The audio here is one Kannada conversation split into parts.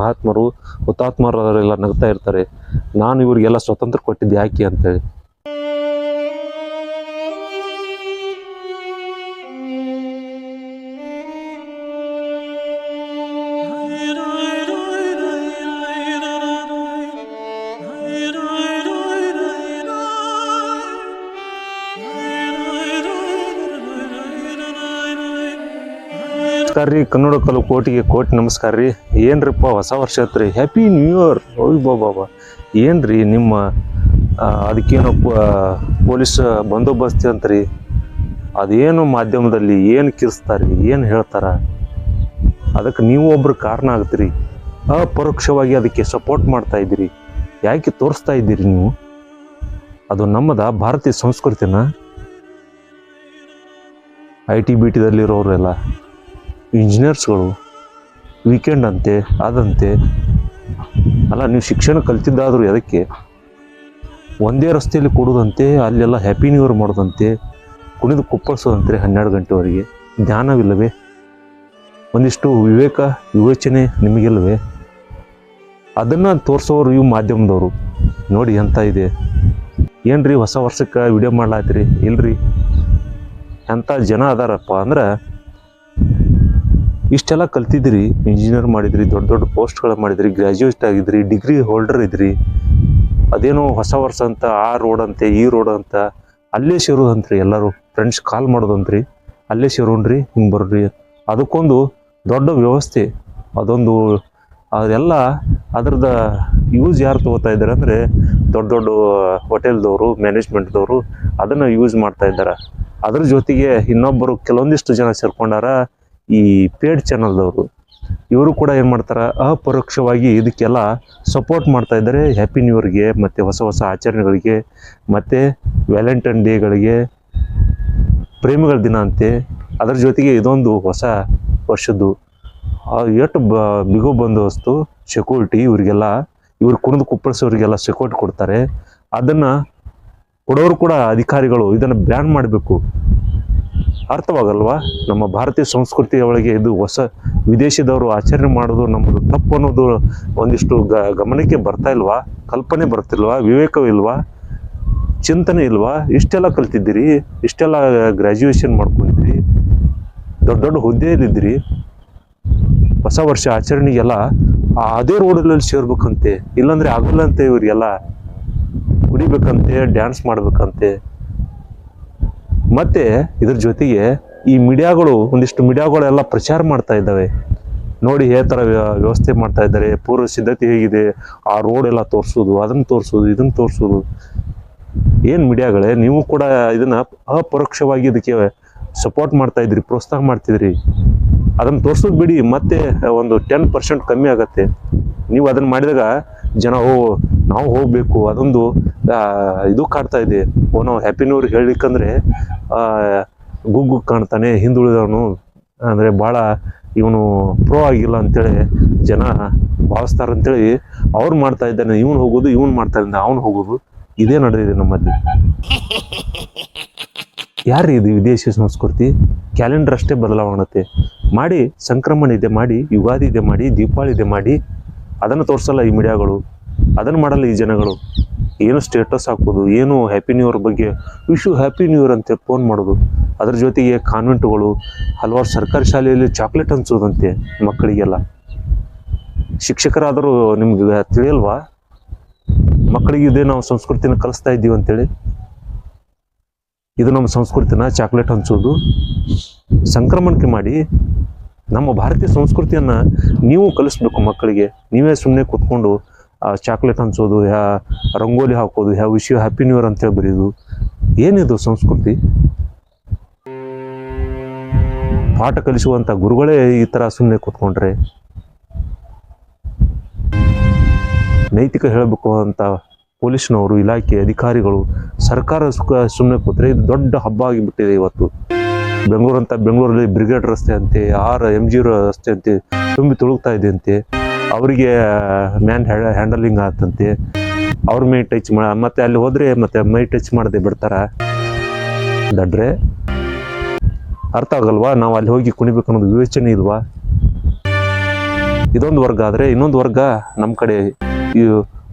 ಮಹಾತ್ಮರು ಹುತಾತ್ಮರೆಲ್ಲ ನಗ್ತಾ ಇರ್ತಾರೆ. ನಾನು ಇವ್ರಿಗೆಲ್ಲ ಸ್ವತಂತ್ರ ಕೊಟ್ಟಿದ್ದೆ ಯಾಕೆ ಅಂತೇಳಿ. ನಮಸ್ಕಾರ ರೀ, ಕನ್ನಡ ಕಲು ಕೋಟಿಗೆ ಕೋಟಿ ನಮಸ್ಕಾರ ರೀ. ಏನ್ರಿಪ್ಪ ಹೊಸ ವರ್ಷ ಐತ್ರಿ, ಹ್ಯಾಪಿ ನ್ಯೂ ಇಯರ್. ಬಾಬಾ ಏನ್ರಿ ನಿಮ್ಮ ಅದಕ್ಕೇನು ಪೊಲೀಸ್ ಬಂದೋಬಸ್ತಿ ಅಂತ್ರಿ, ಅದೇನು ಮಾಧ್ಯಮದಲ್ಲಿ ಏನು ಕಿರಿಸ್ತಾರೆ, ಏನು ಹೇಳ್ತಾರ, ಅದಕ್ಕೆ ನೀವು ಒಬ್ರು ಕಾರಣ ಆಗ್ತೀರಿ. ಅಪರೋಕ್ಷವಾಗಿ ಅದಕ್ಕೆ ಸಪೋರ್ಟ್ ಮಾಡ್ತಾ ಇದ್ದೀರಿ. ಯಾಕೆ ತೋರಿಸ್ತಾ ಇದ್ದೀರಿ ನೀವು? ಅದು ನಮ್ಮದ ಭಾರತೀಯ ಸಂಸ್ಕೃತಿನ IT BTದಲ್ಲಿರೋರೆಲ್ಲ ಇಂಜಿನಿಯರ್ಸ್ಗಳು ವೀಕೆಂಡ್ ಅಂತೆ ಅದಂತೆ ಅಲ್ಲ. ನೀವು ಶಿಕ್ಷಣ ಕಲ್ತಿದ್ದಾದರೂ ಅದಕ್ಕೆ ಒಂದೇ ರಸ್ತೆಯಲ್ಲಿ ಕೊಡೋದಂತೆ, ಅಲ್ಲೆಲ್ಲ ಹ್ಯಾಪಿ ನ್ಯೂ ಇಯರ್ ಮಾಡೋದಂತೆ, ಕುಣಿದು ಕುಪ್ಪಳಿಸೋದಂತೆ 12 ಗಂಟೆವರೆಗೆ. ಜ್ಞಾನವಿಲ್ಲವೇ? ಒಂದಿಷ್ಟು ವಿವೇಚನೆ ನಿಮಗಿಲ್ಲವೇ? ಅದನ್ನು ತೋರಿಸೋರು ಇವು ಮಾಧ್ಯಮದವರು. ನೋಡಿ ಎಂತ ಇದೆ. ಏನ್ರಿ ಹೊಸ ವರ್ಷಕ್ಕೆ ವಿಡಿಯೋ ಮಾಡ್ಲಾತ್ರಿ? ಇಲ್ರಿ, ಎಂಥ ಜನ ಅದಾರಪ್ಪ ಅಂದ್ರೆ ಇಷ್ಟೆಲ್ಲ ಕಲ್ತಿದ್ರಿ, ಇಂಜಿನಿಯರ್ ಮಾಡಿದ್ರಿ, ದೊಡ್ಡ ದೊಡ್ಡ ಪೋಸ್ಟ್ಗಳು ಮಾಡಿದ್ರಿ, ಗ್ರ್ಯಾಜುಯೇಟ್ ಆಗಿದ್ರಿ, ಡಿಗ್ರಿ ಹೋಲ್ಡರ್ ಇದ್ರಿ. ಅದೇನೋ ಹೊಸ ವರ್ಷ ಅಂತ ಆ ರೋಡ್ ಅಂತೆ ಈ ರೋಡ್ ಅಂತ ಅಲ್ಲೇ ಸೇರೋದಂತ್ರಿ. ಎಲ್ಲರೂ ಫ್ರೆಂಡ್ಸ್ ಕಾಲ್ ಮಾಡೋದಂತ್ರಿ, ಅಲ್ಲೇ ಸೇರೋಣ್ರಿ, ಹಿಂಗೆ ಬರ್ರಿ. ಅದಕ್ಕೊಂದು ದೊಡ್ಡ ವ್ಯವಸ್ಥೆ, ಅದೊಂದು ಅದೆಲ್ಲ ಅದ್ರದ್ದು ಯೂಸ್ ಯಾರು ತೊಗೋತಾ ಇದ್ದಾರೆ ಅಂದರೆ ದೊಡ್ಡ ದೊಡ್ಡ ಹೋಟೆಲ್ದವರು, ಮ್ಯಾನೇಜ್ಮೆಂಟ್ದವರು ಅದನ್ನು ಯೂಸ್ ಮಾಡ್ತಾ ಇದ್ದಾರೆ. ಅದ್ರ ಜೊತೆಗೆ ಇನ್ನೊಬ್ಬರು ಕೆಲವೊಂದಿಷ್ಟು ಜನ ಸೇರ್ಕೊಂಡಾರ ಈ ಪೇಡ್ ಚಾನಲ್ದವರು. ಇವರು ಕೂಡ ಏನು ಮಾಡ್ತಾರೆ, ಅಪರೋಕ್ಷವಾಗಿ ಇದಕ್ಕೆಲ್ಲ ಸಪೋರ್ಟ್ ಮಾಡ್ತಾ ಇದ್ದಾರೆ. ಹ್ಯಾಪಿ ನ್ಯೂ ಇಯರ್ಗೆ ಮತ್ತು ಹೊಸ ಹೊಸ ಆಚರಣೆಗಳಿಗೆ ಮತ್ತು ವ್ಯಾಲೆಂಟೈನ್ ಡೇಗಳಿಗೆ, ಪ್ರೇಮಿಗಳ ದಿನ ಅಂತೆ. ಅದರ ಜೊತೆಗೆ ಇದೊಂದು ಹೊಸ ವರ್ಷದ್ದು ಎಷ್ಟು ಬಿಗು ಬಂದೋಬಸ್ತು, ಸೆಕ್ಯೂರಿಟಿ ಇವರಿಗೆಲ್ಲ, ಇವ್ರು ಕುಣಿದು ಕುಪ್ಪಳಿಸೋರಿಗೆಲ್ಲ ಸೆಕ್ಯೂರಿಟಿ ಕೊಡ್ತಾರೆ. ಅದನ್ನು ಕೊಡೋರು ಕೂಡ ಅಧಿಕಾರಿಗಳು ಇದನ್ನು ಬ್ಯಾನ್ ಮಾಡಬೇಕು. ಅರ್ಥವಾಗಲ್ವಾ? ನಮ್ಮ ಭಾರತೀಯ ಸಂಸ್ಕೃತಿಯ ಒಳಗೆ ಇದು ಹೊಸ ವಿದೇಶದವರು ಆಚರಣೆ ಮಾಡೋದು ನಮ್ಮದು ತಪ್ಪು ಅನ್ನೋದು ಒಂದಿಷ್ಟು ಗಮನಕ್ಕೆ ಬರ್ತಾ ಇಲ್ವಾ? ಕಲ್ಪನೆ ಬರ್ತಿಲ್ವಾ? ವಿವೇಕವಿಲ್ವಾ? ಚಿಂತನೆ ಇಲ್ವಾ? ಇಷ್ಟೆಲ್ಲ ಕಲ್ತಿದ್ದೀರಿ, ಇಷ್ಟೆಲ್ಲ ಗ್ರ್ಯಾಜುಯೇಷನ್ ಮಾಡ್ಕೊಂಡಿದ್ದೀರಿ, ದೊಡ್ಡ ದೊಡ್ಡ ಹುದ್ದೆಯಲ್ಲಿದ್ದೀರಿ. ಹೊಸ ವರ್ಷ ಆಚರಣೆಗೆಲ್ಲ ಅದೇ ರೋಡಲ್ಲಿ ಸೇರ್ಬೇಕಂತೆ, ಇಲ್ಲಾಂದರೆ ಆಗಲ್ಲ ಅಂತೆ. ಇವರಿಗೆಲ್ಲ ಕುಡಿಬೇಕಂತೆ, ಡ್ಯಾನ್ಸ್ ಮಾಡ್ಬೇಕಂತೆ. ಮತ್ತು ಇದ್ರ ಜೊತೆಗೆ ಈ ಮೀಡಿಯಾಗಳು, ಒಂದಿಷ್ಟು ಮೀಡಿಯಾಗಳೆಲ್ಲ ಪ್ರಚಾರ ಮಾಡ್ತಾ ಇದ್ದಾವೆ. ನೋಡಿ ಯಾವ ಥರ ವ್ಯವಸ್ಥೆ ಮಾಡ್ತಾ ಇದ್ದಾರೆ, ಪೂರ್ವ ಸಿದ್ಧತೆ ಹೇಗಿದೆ, ಆ ರೋಡೆಲ್ಲ ತೋರಿಸೋದು, ಅದನ್ನು ತೋರಿಸೋದು, ಇದನ್ನು ತೋರಿಸೋದು. ಏನು ಮೀಡಿಯಾಗಳೇ, ನೀವು ಕೂಡ ಇದನ್ನು ಅಪರೋಕ್ಷವಾಗಿ ಇದಕ್ಕೆ ಸಪೋರ್ಟ್ ಮಾಡ್ತಾ ಇದ್ರಿ, ಪ್ರೋತ್ಸಾಹ ಮಾಡ್ತಿದ್ರಿ. ಅದನ್ನು ತೋರಿಸೋದು ಬಿಡಿ, ಮತ್ತೆ ಒಂದು 10% ಕಮ್ಮಿ ಆಗತ್ತೆ. ನೀವು ಅದನ್ನು ಮಾಡಿದಾಗ ಜನ ನಾವು ಹೋಗಬೇಕು, ಅದೊಂದು ಇದು ಕಾಡ್ತಾ ಇದೆ. ನಾವು ಹ್ಯಾಪಿ ನ್ಯೂ ಇಯರ್ ಹೇಳಲಿಕ್ಕಂದ್ರೆ ಗುಗ್ಗು ಕಾಣ್ತಾನೆ, ಹಿಂದುಳಿದವನು ಅಂದರೆ ಭಾಳ ಇವನು ಪ್ರೋ ಆಗಿಲ್ಲ ಅಂತೇಳಿ ಜನ ಭಾವಿಸ್ತಾರಂತೇಳಿ ಅವ್ರು ಮಾಡ್ತಾ ಇದ್ದಾನೆ. ಇವನು ಹೋಗೋದು, ಇವನು ಮಾಡ್ತಾ ಇದ್ದಾನೆ, ಅವನು ಹೋಗೋದು, ಇದೇ ನಡೆದಿದೆ ನಮ್ಮಲ್ಲಿ. ಯಾರು ಇದು ವಿದೇಶಿ ಸಂಸ್ಕೃತಿ? ಕ್ಯಾಲೆಂಡರ್ ಅಷ್ಟೇ ಬದಲಾವಣತೆ ಮಾಡಿ, ಸಂಕ್ರಮಣ ಇದೆ ಮಾಡಿ, ಯುಗಾದಿ ಇದೆ ಮಾಡಿ, ದೀಪಾವಳಿ ಇದೆ ಮಾಡಿ, ಅದನ್ನು ತೋರಿಸಲ್ಲ ಈ ಮೀಡಿಯಾಗಳು, ಅದನ್ನು ಮಾಡಲ್ಲ ಈ ಜನಗಳು. ಏನು ಸ್ಟೇಟಸ್ ಹಾಕೋದು, ಏನು ಹ್ಯಾಪಿ ನ್ಯೂ ಇಯರ್ ಬಗ್ಗೆ ವಿಶು ಹ್ಯಾಪಿ ನ್ಯೂ ಇಯರ್ ಅಂತ ಫೋನ್ ಮಾಡೋದು. ಅದ್ರ ಜೊತೆಗೆ ಕಾನ್ವೆಂಟ್ಗಳು, ಹಲವಾರು ಸರ್ಕಾರಿ ಶಾಲೆಯಲ್ಲಿ ಚಾಕ್ಲೇಟ್ ಹಂಚೋದಂತೆ ಮಕ್ಕಳಿಗೆಲ್ಲ. ಶಿಕ್ಷಕರಾದರೂ ನಿಮ್ಗೆ ತಿಳಿಯಲ್ವಾ? ಮಕ್ಕಳಿಗೆ ಇದೇ ನಾವು ಸಂಸ್ಕೃತಿನ ಕಲಿಸ್ತಾ ಇದ್ದೀವಿ ಅಂತೇಳಿ. ಇದು ನಮ್ಮ ಸಂಸ್ಕೃತಿನ ಚಾಕ್ಲೇಟ್ ಹಂಚೋದು ಸಂಕ್ರಮಣಕ್ಕೆ ಮಾಡಿ. ನಮ್ಮ ಭಾರತೀಯ ಸಂಸ್ಕೃತಿಯನ್ನು ನೀವು ಕಲಿಸ್ಬೇಕು ಮಕ್ಕಳಿಗೆ. ನೀವೇ ಸುಮ್ಮನೆ ಕೂತ್ಕೊಂಡು ಚಾಕ್ಲೇಟ್ ಹಂಚೋದು, ರಂಗೋಲಿ ಹಾಕೋದು, ವಿಶ್ ಹ್ಯಾಪಿ ನ್ಯೂ ಇಯರ್ ಅಂತೇಳಿ ಬರೆಯೋದು, ಏನಿದು ಸಂಸ್ಕೃತಿ? ಪಾಠ ಕಲಿಸುವಂಥ ಗುರುಗಳೇ ಈ ಥರ ಸುಮ್ಮನೆ ಕೂತ್ಕೊಂಡ್ರೆ, ನೈತಿಕ ಹೇಳಬೇಕು ಅಂತ ಪೊಲೀಸ್ನವರು, ಇಲಾಖೆ ಅಧಿಕಾರಿಗಳು, ಸರ್ಕಾರ ಸುಮ್ಮನೆ ಕೂತ್ರೆ ಇದು ದೊಡ್ಡ ಹಬ್ಬ ಆಗಿಬಿಟ್ಟಿದೆ ಇವತ್ತು. ಬೆಂಗಳೂರಲ್ಲಿ ಬ್ರಿಗೇಡ್ ರಸ್ತೆ ಅಂತೆ, MG ರಸ್ತೆ ಅಂತೆ ತುಂಬಿ ತುಳುಕ್ತಾ ಇದೆ ಅಂತೆ. ಅವರಿಗೆ ಮ್ಯಾನ್ ಹ್ಯಾಂಡಲಿಂಗ್ ಆತಂತೆ, ಅವ್ರ ಮೈ ಟಚ್ ಮತ್ತೆ ಅಲ್ಲಿ ಹೋದರೆ ಮತ್ತೆ ಮೈ ಟಚ್ ಮಾಡದೆ ಬಿಡ್ತಾರ. ದಡ್ರೆ ಅರ್ಥ ಆಗಲ್ವಾ? ನಾವು ಅಲ್ಲಿ ಹೋಗಿ ಕುಣಿಬೇಕು ಅನ್ನೋದು ವಿವೇಚನೆ ಇಲ್ವಾ? ಇದೊಂದು ವರ್ಗ ಆದರೆ ಇನ್ನೊಂದು ವರ್ಗ ನಮ್ಮ ಕಡೆ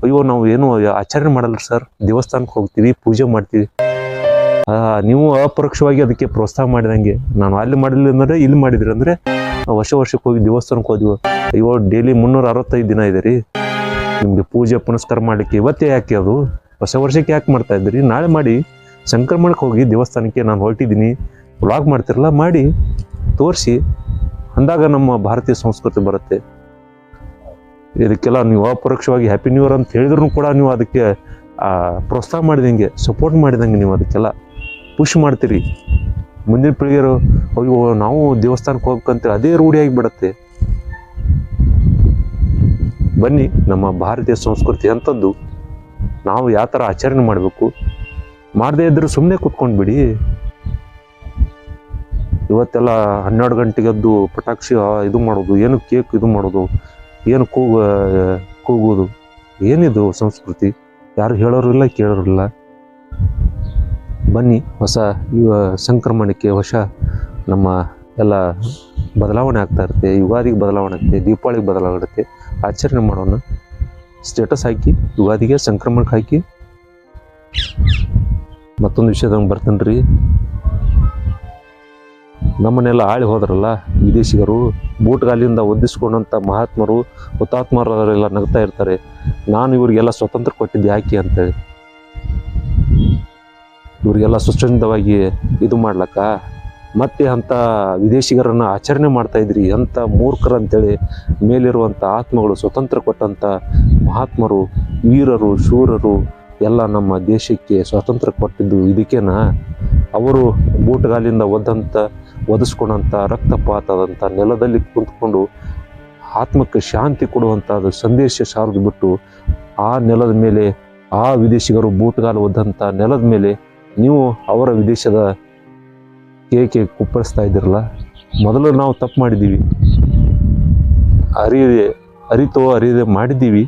ಅಯ್ಯೋ ನಾವು ಏನು ಆಚರಣೆ ಮಾಡಲ್ಲ ಸರ್, ದೇವಸ್ಥಾನಕ್ಕೆ ಹೋಗ್ತೀವಿ, ಪೂಜೆ ಮಾಡ್ತೀವಿ. ನೀವು ಅಪರೋಕ್ಷವಾಗಿ ಅದಕ್ಕೆ ಪ್ರೋತ್ಸಾಹ ಮಾಡಿದಂಗೆ, ನಾನು ಅಲ್ಲಿ ಮಾಡಲಿಲ್ಲ ಅಂದರೆ ಇಲ್ಲಿ ಮಾಡಿದ್ರಿ ಅಂದರೆ ವರ್ಷಕ್ಕೆ ಹೋಗಿ ದೇವಸ್ಥಾನಕ್ಕೆ ಹೋದ್ವಿ. ಅಯ್ಯೋ ಡೈಲಿ 365 ದಿನ ಇದೆ ರೀ ನಿಮಗೆ ಪೂಜೆ ಪುನಸ್ಕಾರ ಮಾಡಲಿಕ್ಕೆ, ಇವತ್ತೇ ಯಾಕೆ ಅದು ಹೊಸ ವರ್ಷಕ್ಕೆ ಯಾಕೆ ಮಾಡ್ತಾ ಇದ್ರಿ? ನಾಳೆ ಮಾಡಿ, ಸಂಕ್ರಮಣಕ್ಕೆ ಹೋಗಿ ದೇವಸ್ಥಾನಕ್ಕೆ ನಾನು ಹೊರಟಿದ್ದೀನಿ, ವ್ಲಾಗ್ ಮಾಡ್ತಿರಲ್ಲ ಮಾಡಿ ತೋರಿಸಿ, ಅಂದಾಗ ನಮ್ಮ ಭಾರತೀಯ ಸಂಸ್ಕೃತಿ ಬರುತ್ತೆ. ಇದಕ್ಕೆಲ್ಲ ನೀವು ಅಪರೋಕ್ಷವಾಗಿ ಹ್ಯಾಪಿ ನ್ಯೂ ಇಯರ್ ಅಂತ ಹೇಳಿದ್ರು ಕೂಡ ನೀವು ಅದಕ್ಕೆ ಪ್ರೋತ್ಸಾಹ ಮಾಡಿದಂಗೆ, ಸಪೋರ್ಟ್ ಮಾಡಿದಂಗೆ, ನೀವು ಅದಕ್ಕೆಲ್ಲ ಪುಷ್ ಮಾಡ್ತೀರಿ. ಮುಂದಿನ ಪೀಳಿಗೆರು ಅಯ್ಯೋ ನಾವು ದೇವಸ್ಥಾನಕ್ಕೆ ಹೋಗ್ಬೇಕಂತ ಅದೇ ರೂಢಿಯಾಗಿ ಬಿಡುತ್ತೆ. ಬನ್ನಿ, ನಮ್ಮ ಭಾರತೀಯ ಸಂಸ್ಕೃತಿ ಅಂಥದ್ದು, ನಾವು ಯಾವ ಥರ ಆಚರಣೆ ಮಾಡಬೇಕು, ಮಾಡದೇ ಇದ್ದರೂ ಸುಮ್ಮನೆ ಕೂತ್ಕೊಂಡ್ಬಿಡಿ. ಇವತ್ತೆಲ್ಲ 12 ಗಂಟೆಗೆದ್ದು ಪಟಾಕ್ಷಿ ಇದು ಮಾಡೋದು, ಏನು ಕೇಕ್ ಇದು ಮಾಡೋದು, ಏನು ಕೂಗೋದು, ಏನಿದು ಸಂಸ್ಕೃತಿ? ಯಾರು ಹೇಳೋರು ಇಲ್ಲ, ಕೇಳೋರು ಇಲ್ಲ. ಬನ್ನಿ, ಹೊಸ ಸಂಕ್ರಮಣಕ್ಕೆ ಹೊಸ ನಮ್ಮ ಎಲ್ಲ ಬದಲಾವಣೆ ಆಗ್ತಾ ಇರುತ್ತೆ. ಯುಗಾದಿಗೆ ಬದಲಾವಣೆ ಆಗುತ್ತೆ, ದೀಪಾವಳಿಗೆ ಬದಲಾವಣೆ ಆಗುತ್ತೆ. ಆಚರಣೆ ಮಾಡೋಣ. ಸ್ಟೇಟಸ್ ಹಾಕಿ, ಯುಗಾದಿಗೆ ಸಂಕ್ರಮಣಕ್ಕೆ ಹಾಕಿ. ಮತ್ತೊಂದು ವಿಷಯದಂಗೆ ಬರ್ತೀನಿ ರೀ, ನಮ್ಮನ್ನೆಲ್ಲ ಆಳಿ ಹೋದ್ರಲ್ಲ ವಿದೇಶಿಗರು, ಬೂಟ್ಗಾಲಿಂದ ಒದ್ದಿಸ್ಕೊಂಡಂಥ ಮಹಾತ್ಮರು, ಹುತಾತ್ಮರೆಲ್ಲ ನಗ್ತಾ ಇರ್ತಾರೆ, ನಾನು ಇವರಿಗೆಲ್ಲ ಸ್ವತಂತ್ರ ಕೊಟ್ಟಿದ್ದೆ ಯಾಕೆ ಅಂತೇಳಿ. ಇವರಿಗೆಲ್ಲ ಸ್ವಚ್ಛಂದವಾಗಿ ಇದು ಮಾಡ್ಲಕ್ಕ ಮತ್ತೆ ಅಂಥ ವಿದೇಶಿಗರನ್ನು ಆಚರಣೆ ಮಾಡ್ತಾ ಇದ್ರಿ, ಅಂಥ ಮೂರ್ಖರು ಅಂತೇಳಿ ಮೇಲಿರುವಂಥ ಆತ್ಮಗಳು, ಸ್ವತಂತ್ರ ಕೊಟ್ಟಂಥ ಮಹಾತ್ಮರು, ವೀರರು, ಶೂರರು ಎಲ್ಲ ನಮ್ಮ ದೇಶಕ್ಕೆ ಸ್ವಾತಂತ್ರ್ಯ ಕೊಟ್ಟಿದ್ದು ಇದಕ್ಕೇನ? ಅವರು ಬೂಟುಗಾಲಿಂದ ಒದಿಸ್ಕೊಂಡಂಥ ರಕ್ತಪಾತದಂಥ ನೆಲದಲ್ಲಿ ಕುಂತ್ಕೊಂಡು ಆತ್ಮಕ್ಕೆ ಶಾಂತಿ ಕೊಡುವಂಥದ್ದು ಸಂದೇಶ ಸಾರದು ಬಿಟ್ಟು, ಆ ನೆಲದ ಮೇಲೆ ಆ ವಿದೇಶಿಗರು ಬೂಟುಗಾಲು ಒದ್ದಂಥ ನೆಲದ ಮೇಲೆ ನೀವು ಅವರ ವಿದೇಶದ ಕೇಕೆ ಕುಪ್ಪಳಿಸ್ತಾ ಇದ್ದೀರಲ್ಲ. ಮೊದಲು ನಾವು ತಪ್ಪು ಮಾಡಿದ್ದೀವಿ, ಅರಿಯದೆ ಮಾಡಿದ್ದೀವಿ.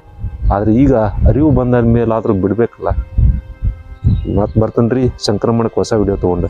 ಆದರೆ ಈಗ ಅರಿವು ಬಂದ ಮೇಲಾದರೂ ಬಿಡಬೇಕಲ್ಲ. ಮತ್ತೆ ಬರ್ತಾನೆ ರೀ ಸಂಕ್ರಮಣಕ್ಕೆ ಹೊಸ ವಿಡಿಯೋ ತೊಗೊಂಡೆ.